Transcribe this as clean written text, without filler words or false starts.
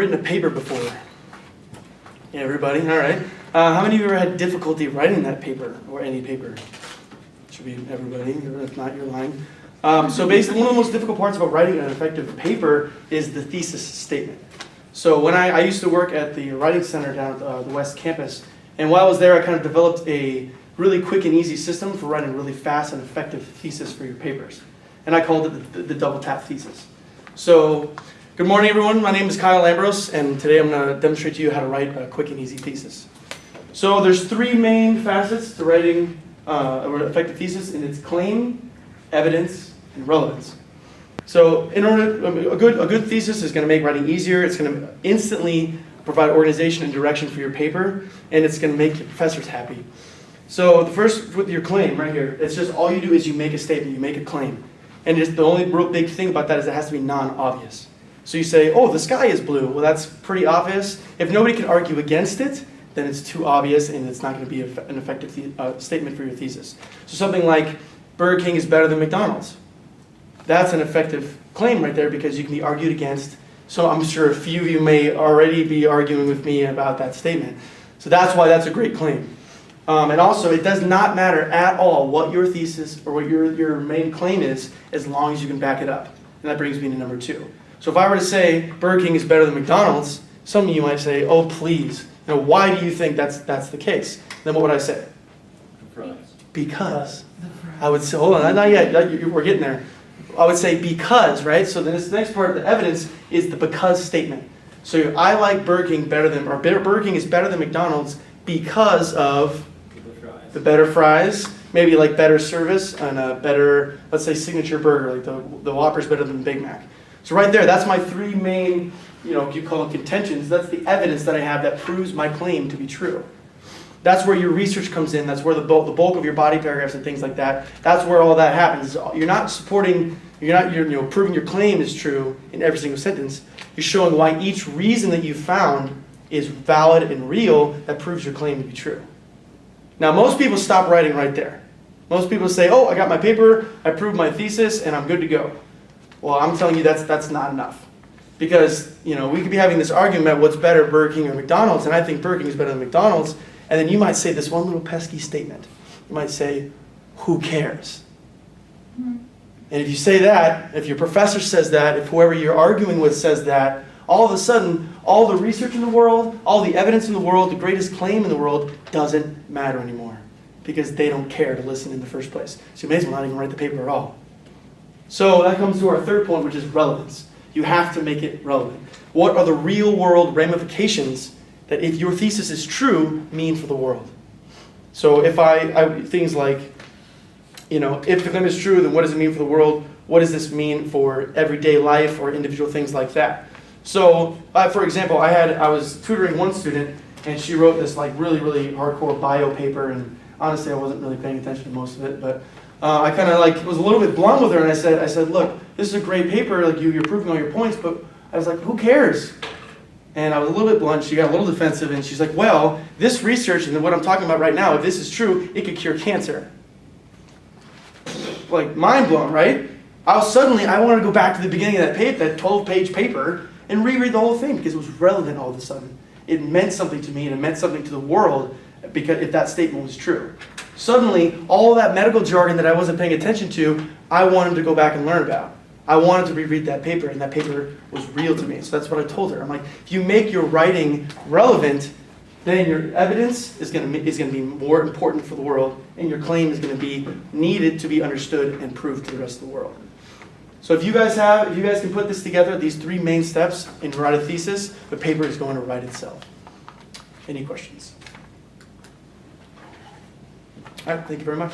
written a paper before? Yeah, everybody, all right. How many of you ever had difficulty writing that paper, or any paper? Should be everybody, or if not, you're lying. So basically, one of the most difficult parts about writing an effective paper is the thesis statement. So when I used to work at the Writing Center down at the West Campus, and while I was there, I kind of developed a really quick and easy system for writing really fast and effective thesis for your papers. And I called it the double tap thesis. So, good morning everyone, my name is Kyle Lambros, and today I'm going to demonstrate to you how to write a quick and easy thesis. So there's three main facets to writing an effective thesis, and it's claim, evidence, and relevance. So in order, a good thesis is going to make writing easier, it's going to instantly provide organization and direction for your paper, and it's going to make your professors happy. So the first, with your claim right here, it's just all you do is you make a statement, you make a claim. And just the only real big thing about that is it has to be non-obvious. So you say, oh, the sky is blue. Well, that's pretty obvious. If nobody can argue against it, then it's too obvious and it's not going to be an effective statement for your thesis. So something like, Burger King is better than McDonald's. That's an effective claim right there because you can be argued against. So I'm sure a few of you may already be arguing with me about that statement. So that's why that's a great claim. And also, it does not matter at all what your thesis or what your main claim is, as long as you can back it up. And that brings me to number 2. So if I were to say Burger King is better than McDonald's, some of you might say, oh please, why do you think that's the case? Then what would I say? Because. I would say, hold on, not yet, we're getting there. I would say because, right? So then this next part of the evidence is the because statement. So I like Burger King better than, or Burger King is better than McDonald's because of the better fries, maybe like better service and a better, let's say, signature burger, like the Whopper's better than the Big Mac. So right there, that's my three main, you call them contentions. That's the evidence that I have that proves my claim to be true. That's where your research comes in. That's where the bulk of your body paragraphs and things like that. That's where all that happens. You're not supporting, you're proving your claim is true in every single sentence. You're showing why each reason that you found is valid and real that proves your claim to be true. Now, most people stop writing right there. Most people say, oh, I got my paper, I proved my thesis, and I'm good to go. Well, I'm telling you that's not enough. Because, we could be having this argument about what's better, Burger King or McDonald's, and I think Burger King is better than McDonald's, and then you might say this one little pesky statement. You might say, who cares? And if you say that, if your professor says that, if whoever you're arguing with says that, all of a sudden, all the research in the world, all the evidence in the world, the greatest claim in the world doesn't matter anymore because they don't care to listen in the first place. So you may as well not even write the paper at all. So that comes to our third point, which is relevance. You have to make it relevant. What are the real world ramifications that if your thesis is true, mean for the world? So if things like, if the claim is true, then what does it mean for the world? What does this mean for everyday life or individual things like that? So, for example, I was tutoring one student, and she wrote this really, really hardcore bio paper, and honestly, I wasn't really paying attention to most of it, but I kind of was a little bit blunt with her, and I said, look, this is a great paper, you're proving all your points, but I was like, who cares? And I was a little bit blunt, she got a little defensive, and she's like, well, this research, and what I'm talking about right now, if this is true, it could cure cancer. Mind blown, right? I wanted to go back to the beginning of that 12-page paper, and reread the whole thing because it was relevant all of a sudden. It meant something to me and it meant something to the world because if that statement was true. Suddenly, all that medical jargon that I wasn't paying attention to, I wanted to go back and learn about. I wanted to reread that paper, and that paper was real to me. So that's what I told her. I'm like, if you make your writing relevant, then your evidence is going to be more important for the world, and your claim is going to be needed to be understood and proved to the rest of the world. So if you guys can put this together, these three main steps, and write a thesis, the paper is going to write itself. Any questions? All right, thank you very much.